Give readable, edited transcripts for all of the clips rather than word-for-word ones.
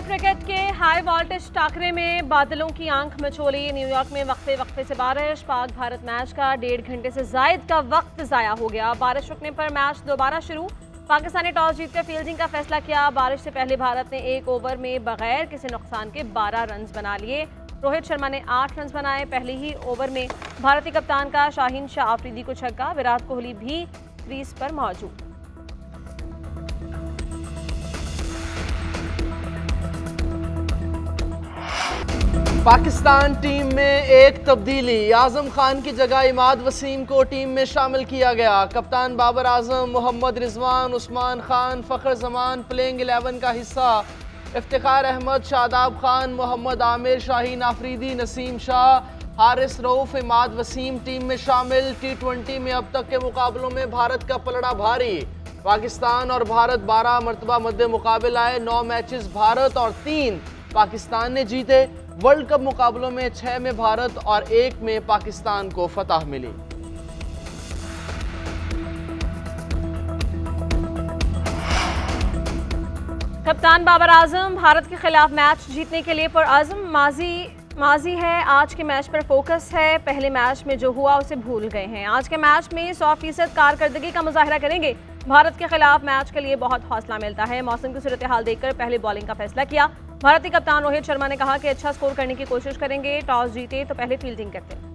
Cricket के high voltage Thakare में बादलों की आंख मचोली। न्यूयॉर्क में वक्फे वक्फे से बारिश। पाक भारत मैच का 1.5 घंटे से जायद का वक्त जाया हो गया। बारिश रुकने पर मैच दोबारा शुरू। पाकिस्तान ने टॉस जीतकर फील्डिंग का फैसला किया। बारिश से पहले भारत ने एक ओवर में बगैर किसी नुकसान के 12 रन बना लिए। रोहित शर्मा ने 8 रन बनाए। पहले ही ओवर में भारतीय कप्तान का शाहीन शाह आफरीदी को छक्का। विराट कोहली भी क्रीज पर मौजूद। पाकिस्तान टीम में एक तब्दीली। आजम खान की जगह इमाद वसीम को टीम में शामिल किया गया। कप्तान बाबर आजम, मोहम्मद रिजवान, उस्मान खान, फ़खर जमान प्लेइंग 11 का हिस्सा। इफ्तिखार अहमद, शादाब खान, मोहम्मद आमिर, शाहीन आफरीदी, नसीम शाह, हारिस रऊफ, इमाद वसीम टीम में शामिल। T20 में अब तक के मुकाबलों में भारत का पलड़ा भारी। पाकिस्तान और भारत 12 मरतबा मद्दे मुकाबले आए। 9 मैचेस भारत और 3 पाकिस्तान ने जीते। वर्ल्ड कप मुकाबलों में 6 में भारत और 1 में पाकिस्तान को फतह मिली। कप्तान बाबर आजम भारत के खिलाफ मैच जीतने के लिए पुरअज़्म। माजी है, आज के मैच पर फोकस है। पहले मैच में जो हुआ उसे भूल गए हैं। आज के मैच में 100% कारकर्दगी का मुजाहरा करेंगे। भारत के खिलाफ मैच के लिए बहुत हौसला मिलता है। मौसम की सूरत हाल देखकर पहले बॉलिंग का फैसला किया। भारतीय कप्तान रोहित शर्मा ने कहा कि अच्छा स्कोर करने की कोशिश करेंगे। टॉस जीते तो पहले फील्डिंग करते।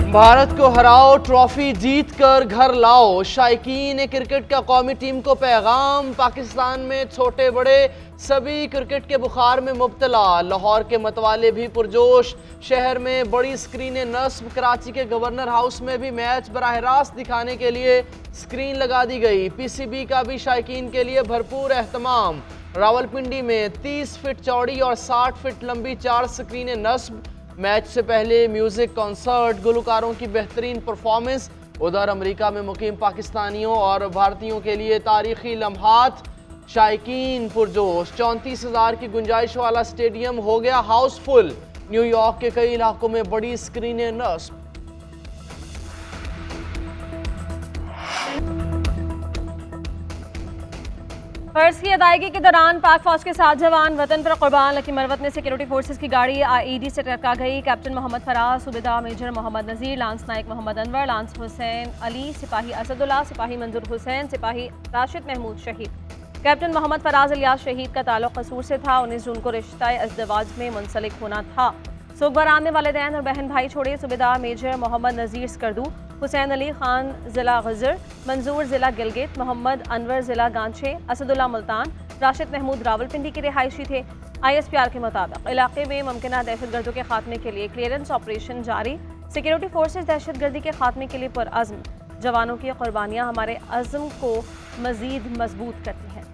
भारत को हराओ, ट्रॉफी जीत कर घर लाओ। शायकीन क्रिकेट का कौमी टीम को पैगाम। पाकिस्तान में छोटे बड़े सभी क्रिकेट के बुखार में मुब्तला। लाहौर के मतवाले भी पुरजोश। शहर में बड़ी स्क्रीनें नस्ब। कराची के गवर्नर हाउस में भी मैच बराह रास्त दिखाने के लिए स्क्रीन लगा दी गई। PCB का भी शायकीन के लिए भरपूर एहतमाम। रावलपिंडी में 30 फीट चौड़ी और 60 फीट लंबी 4 स्क्रीनें नस्ब। मैच से पहले म्यूजिक कॉन्सर्ट, गुलकारों की बेहतरीन परफॉर्मेंस। उधर अमेरिका में मुकीम पाकिस्तानियों और भारतीयों के लिए तारीखी लम्हात। शायकीन पुरजोश। 34,000 की गुंजाइश वाला स्टेडियम हो गया हाउसफुल। न्यूयॉर्क के कई इलाकों में बड़ी स्क्रीनें नस्ब। फर्ज की अदायगी के दौरान पाक फौज के 7 जवान वतन पर कुर्बान। लकी मरवत में सिक्योरिटी फोर्सेस की गाड़ी IED से टकरा गई। कैप्टन मोहम्मद फराज, सूबेदार मेजर मोहम्मद नज़ीर, लांस नायक मोहम्मद अनवर, लांस हुसैन अली, सिपाही असदुल्ला, सिपाही मंजूर हुसैन, सिपाही राशिद महमूद शहीद। कैप्टन मोहम्मद फराज इलियास शहीद का ताल्लुक कसूर से था। 19 जून को रिश्ता अज़दवाज में मुंसलिक होना था। सुखबरान में वालिदैन और बहन भाई छोड़े। सूबेदार मेजर मोहम्मद नज़ीर स्कर्दू, हुसैन अली खान ज़िला गज़र, मंजूर ज़िला गिलगित, मोहम्मद अनवर ज़िला गांछे, असदुल्ला मुल्तान, राशिद महमूद रावलपिंडी के रिहायशी थे। ISPR के मुताबिक इलाके में मुमकिन दहशतगर्दों के खात्मे के लिए क्लियरेंस ऑपरेशन जारी। सिक्योरिटी फोर्सेज दहशतगर्दी के खात्मे के लिए पुरअज़्म। जवानों की कुर्बानियाँ हमारे अज़्म को मज़ीद मजबूत करती हैं।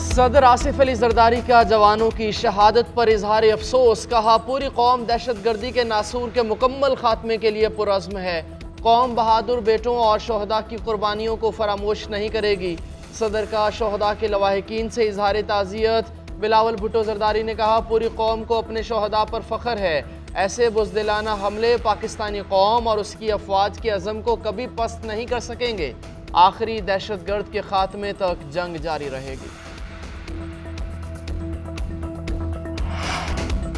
सदर आसिफ अली जरदारी का जवानों की शहादत पर इजहार अफसोस। कहा, पूरी कौम दहशतगर्दी के नासूर के मुकम्मल खात्मे के लिए पुरअज़्म है। कौम बहादुर बेटों और शोहदा की कुर्बानियों को फरामोश नहीं करेगी। सदर का शोहदा के लवाहिकीन से इजहार ताज़ियत। बिलावल भुट्टो जरदारी ने कहा, पूरी कौम को अपने शोहदा पर फ़ख्र है। ऐसे बुज़दिलाना हमले पाकिस्तानी कौम और उसकी अफवाज के अज़म को कभी पस्त नहीं कर सकेंगे। आखिरी दहशतगर्द के खात्मे तक जंग जारी रहेगी।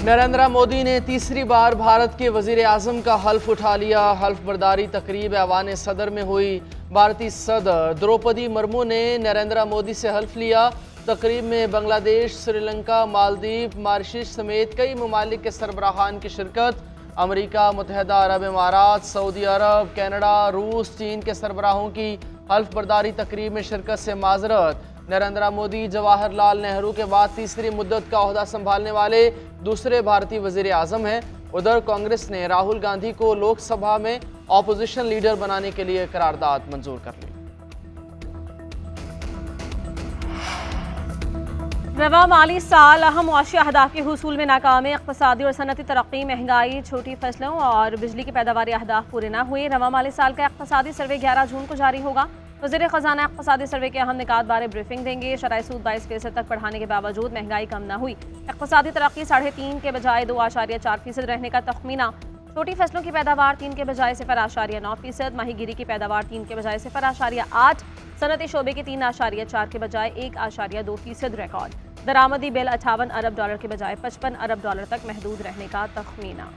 नरेंद्र मोदी ने तीसरी बार भारत के वज़ीर आज़म का हल्फ उठा लिया। हल्फ बर्दारी तकरीब ऐवान सदर में हुई। भारतीय सदर द्रौपदी मुर्मू ने नरेंद्र मोदी से हल्फ लिया। तकरीब में बांग्लादेश, श्रीलंका, मालदीव, मॉरिशस समेत कई ममालिक के सरबराहान की शिरकत। अमेरिका, मुत्तहिदा अरब इमारात, सऊदी अरब, कनाडा, रूस, चीन के सरबराहों की हल्फ बर्दारी तकरीब में शिरकत से माजरत। नरेंद्र मोदी जवाहरलाल नेहरू के बाद तीसरी मुद्दत का ओहदा संभालने वाले दूसरे भारतीय वज़ीर आज़म हैं। उधर कांग्रेस ने राहुल गांधी को लोकसभा में ऑपोजिशन लीडर बनाने के लिए करारदाद मंजूर कर ली। रवा माली साल अहम मुआशी अहदाफ के हुसूल में नाकामी। इक़्तिसादी और सनती तरक्की, महंगाई, छोटी फसलों और बिजली की पैदावारी अहदाफ पूरे न हुए। रवा माली साल का इक़्तिसादी सर्वे 11 जून को जारी होगा। वज़ीर ख़जाना इक़्तिसादी सर्वे के अहम निकात बारे ब्रीफिंग देंगे। शरह सूद 22% तक बढ़ाने के बावजूद महंगाई कम न हुई। इक़्तिसादी तरक्की 3.5 के बजाय 2.4% रहने का तखमीना। छोटी फसलों की पैदावार 3 के बजाय 0.9%, माहीगीरी की पैदावार 3 के बजाय 0.8, सनती शोबे की 3.4 के बजाय 1.2% रिकॉर्ड। दरामदी बिल $58 अरब के बजाय $55 अरब तक महदूद रहने का तखमीना।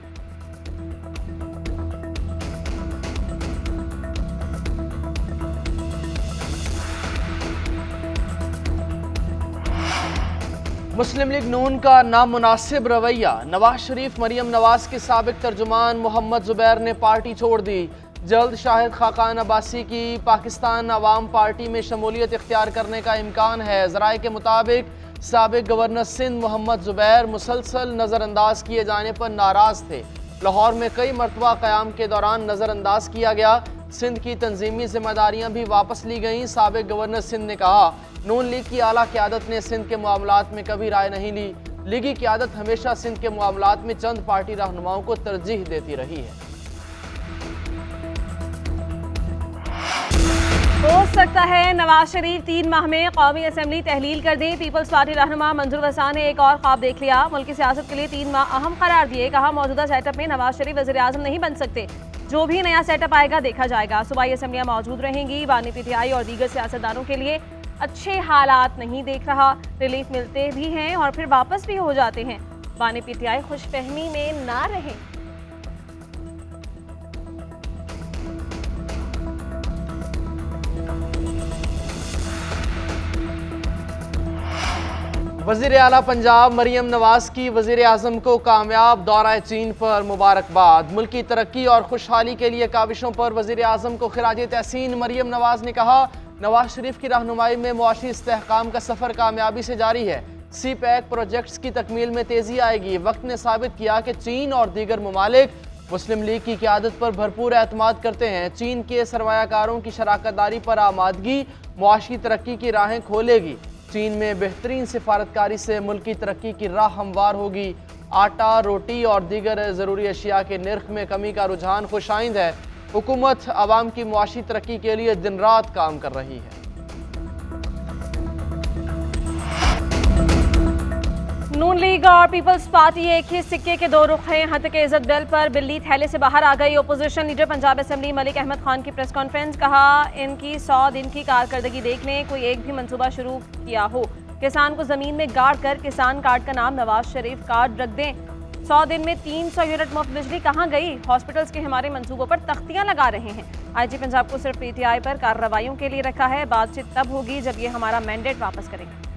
मुस्लिम लीग नून का नामुनासिब रवैया। नवाज शरीफ मरियम नवाज के साबिक तर्जुमान मोहम्मद जुबैर ने पार्टी छोड़ दी। जल्द शाहिद खाकान अब्बासी की पाकिस्तान अवाम पार्टी में शमूलियत इख्तियार करने का इम्कान है। ज़राए के मुताबिक साबिक गवर्नर सिंध मोहम्मद जुबैर मुसलसल नज़रअंदाज किए जाने पर नाराज़ थे। लाहौर में कई मरतबा क़याम के दौरान नज़रअंदाज किया गया। सिंध की तंजीमी जिम्मेदारियां भी वापस ली गईं। साबिक गवर्नर सिंध ने कहा, नून लीग की आला क़यादत ने सिंध के मामलात में कभी राय नहीं ली। लीगी क़यादत हमेशा सिंध के मामलात में चंद पार्टी रहनुमाओं को तरजीह देती रही है। हो सकता है नवाज शरीफ 3 माह में कौमी असम्बली तहलील कर दें। पीपल्स पार्टी रहनुमा मंजूर वसा ने एक और ख्वाब देख लिया। मुल्क की सियासत के लिए 3 माह अहम करार दिए। कहा, मौजूदा सेटअप में नवाज शरीफ वज़ीर आज़म नहीं बन सकते। जो भी नया सेटअप आएगा देखा जाएगा। सूबाई असम्बलियाँ मौजूद रहेंगी। बानी पीटीआई और दीगर सियासतदानों के लिए अच्छे हालात नहीं देख रहा। रिलीफ मिलते भी हैं और फिर वापस भी हो जाते हैं। बानी पीटीआई खुशफहमी में ना रहे। वज़ीर आला पंजाब मरियम नवाज की वज़ीर आज़म को कामयाब दौरा चीन पर मुबारकबाद। मुल्की तरक्की और खुशहाली के लिए काविशों पर वज़ीर आज़म को खिराज तहसीन। मरियम नवाज ने कहा, नवाज शरीफ की रहनुमाई में मुआशी इस्तेहकाम का सफ़र कामयाबी से जारी है। सी पैक प्रोजेक्ट्स की तकमील में तेज़ी आएगी। वक्त ने साबित किया कि चीन और दीगर ममालिक मुस्लिम लीग की क़यादत पर भरपूर एतमाद करते हैं। चीन के सरमायाकारों की शराकतदारी पर आमादगी मुआशी तरक्की की राहें खोलेगी। चीन में बेहतरीन सिफारतकारी से मुल्क की तरक्की की राह हमवार होगी। आटा, रोटी और दीगर ज़रूरी अशिया के निर्ख में कमी का रुझान खुशाइंद है। हुकूमत आवाम की मुआशी तरक्की के लिए दिन रात काम कर रही है। नून लीग और पीपल्स पार्टी एक ही सिक्के के दो रुख हैं। हद के इज्जत बिल पर बिल्ली थैले से बाहर आ गई। Opposition leader Punjab assembly Malik Ahmad Khan की प्रेस कॉन्फ्रेंस। कहा, इनकी 100 दिन की कारकर्दगी देख लें। कोई एक भी मंसूबा शुरू किया हो। किसान को जमीन में गाड़ कर किसान कार्ड का नाम नवाज शरीफ कार्ड रख दें। 100 दिन में 300 यूनिट मुफ्त बिजली कहाँ गई? हॉस्पिटल्स के हमारे मंसूबों पर तख्तियां लगा रहे हैं। आईजी पंजाब को सिर्फ पीटीआई पर कार्रवाइयों के लिए रखा है। बातचीत तब होगी जब ये हमारा मैंडेट वापस करेंगे।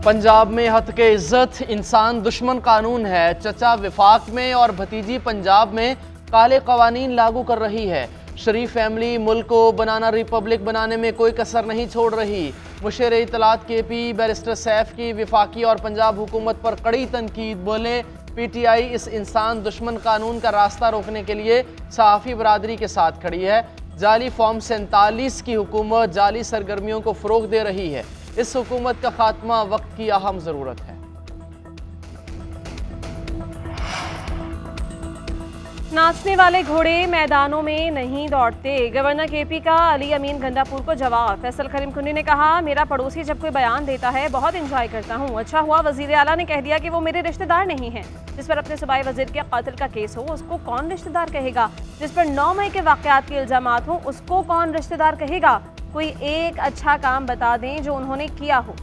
पंजाब में हद के इज्जत इंसान दुश्मन कानून है। चचा विफाक में और भतीजी पंजाब में काले कवानीन लागू कर रही है। शरीफ फैमिली मुल्क को बनाना रिपब्लिक बनाने में कोई कसर नहीं छोड़ रही। मुशीर इत्तलात KP बैरिस्टर सैफ की विफाकी और पंजाब हुकूमत पर कड़ी तनकीद। बोले, PTI इस इंसान दुश्मन कानून का रास्ता रोकने के लिए सहाफ़ी बरादरी के साथ खड़ी है। जाली फॉर्म 47 की हुकूमत जाली सरगर्मियों को फ़रोग दे रही है। इस हुकूमत का खात्मा वक्त की अहम ज़रूरत है। नाचने वाले घोड़े मैदानों में नहीं दौड़ते। गवर्नर KP का अली अमीन गंडापुर को जवाब। फैसल करीम कुन्नी ने कहा, मेरा पड़ोसी जब कोई बयान देता है बहुत इंजॉय करता हूँ। अच्छा हुआ वजीर आला ने कह दिया कि वो मेरे रिश्तेदार नहीं हैं। जिस पर अपने सूबाई वजीर के कत्ल का केस हो उसको कौन रिश्तेदार कहेगा? जिस पर 9 मई के वाक़यात के इल्ज़ामात हो उसको कौन रिश्तेदार कहेगा? कोई एक अच्छा काम बता दें जो उन्होंने किया हो।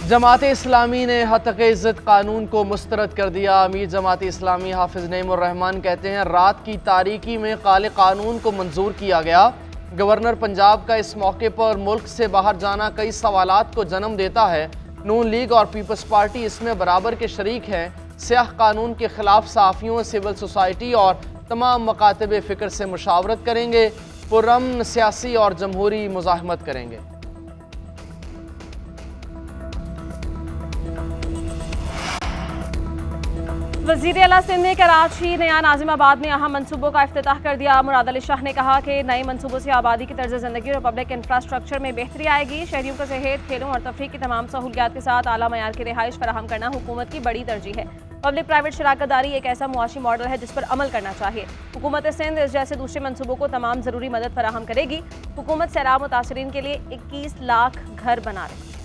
जमात इस्लामी ने हद इज़्ज़त कानून को मुस्तरद कर दिया। अमीर जमात इस्लामी हाफिज नईमुर रहमान कहते हैं, रात की तारीकी में काले कानून को मंजूर किया गया। गवर्नर पंजाब का इस मौके पर मुल्क से बाहर जाना कई सवालात को जन्म देता है। नून लीग और पीपल्स पार्टी इसमें बराबर के शरीक हैं। स्याह कानून के खिलाफ सहाफ़ियों, सिविल सोसाइटी और तमाम मकातब फ़िक्र से मुशावरत करेंगे। पुरअमन सियासी और जमहूरी मुज़ाहमत करेंगे। वज़ीर आला सिंध ने कराची नया नाजिमाबाद में अहम मनसूबों का इफ्तिताह कर दिया। मुराद अली शाह ने कहा कि नए मनसूबों से आबादी की तर्ज ज़िंदगी और पब्लिक इंफ्रास्ट्रक्चर में बेहतरी आएगी। शहरियों को सेहत, खेलों और तफरीह की तमाम सहूलियात के साथ आला मयार की रिहाइश फराहम करना हुकूमत की बड़ी तरजीह है। पब्लिक प्राइवेट शराकतदारी एक ऐसा मुआशी मॉडल है जिस पर अमल करना चाहिए। हुकूमत सिंध इस जैसे दूसरे मनसूबों को तमाम ज़रूरी मदद फराहम करेगी। हुकूमत सैलाब मुतासरीन के लिए 21 लाख घर बना रही है।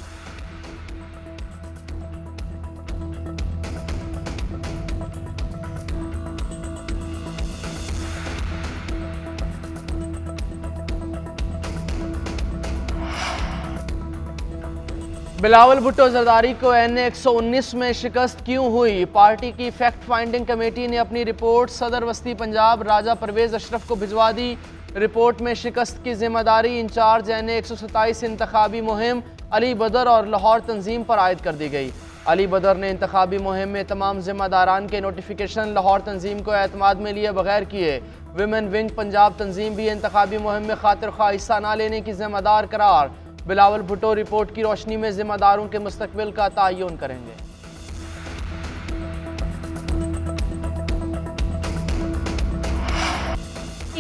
बिलावल भुट्टो जरदारी को NA 119 में शिकस्त क्यों हुई? पार्टी की फैक्ट फाइंडिंग कमेटी ने अपनी रिपोर्ट सदर वस्ती पंजाब राजा परवेज अशरफ को भिजवा दी। रिपोर्ट में शिकस्त की जिम्मेदारी इंचार्ज NA 127 इंतखाबी मुहिम अली बदर और लाहौर तंजीम पर आयद कर दी गई। अली बदर ने इंतखाबी मुहिम में तमाम जिम्मेदारान के नोटिफिकेशन लाहौर तंजीम को एतमाद में लिए बगैर किए। विमेन विंग पंजाब तंजीम भी इंतखाबी मुहिम में खातिर खा हिस्सा न लेने की जिम्मेदार करार। बिलावल भुट्टो रिपोर्ट की रोशनी में जिम्मेदारों के मुस्तकबिल का तयन करेंगे।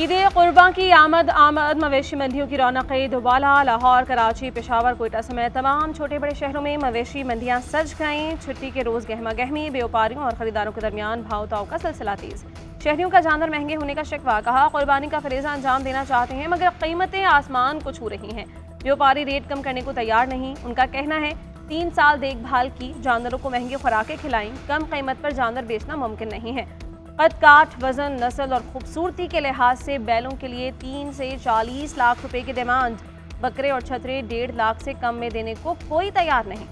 ईद कुर्बान की आमद मवेशी मंडियों की रौनकें दोबाला। लाहौर, कराची, पेशावर, कोयटा समेत तमाम छोटे बड़े शहरों में मवेशी मंडियां सज गईं। छुट्टी के रोज़ गहमा गहमी, व्यापारियों और खरीदारों के दरमियान भाव ताव का सिलसिला तेज। शहरियों का जानवर महंगे होने का शिकवा। कहा कुर्बानी का फरीज़ा अंजाम देना चाहते हैं मगर कीमतें आसमान को छू रही हैं। व्यापारी रेट कम करने को तैयार नहीं। उनका कहना है 3 साल देखभाल की, जानवरों को महंगी खुराकें खिलाई, कम कीमत पर जानवर बेचना मुमकिन नहीं है। कद काठ, वजन, नस्ल और खूबसूरती के लिहाज से बैलों के लिए 3 से 40 लाख रुपए की डिमांड। बकरे और छतरे 1.5 लाख से कम में देने को कोई तैयार नहीं।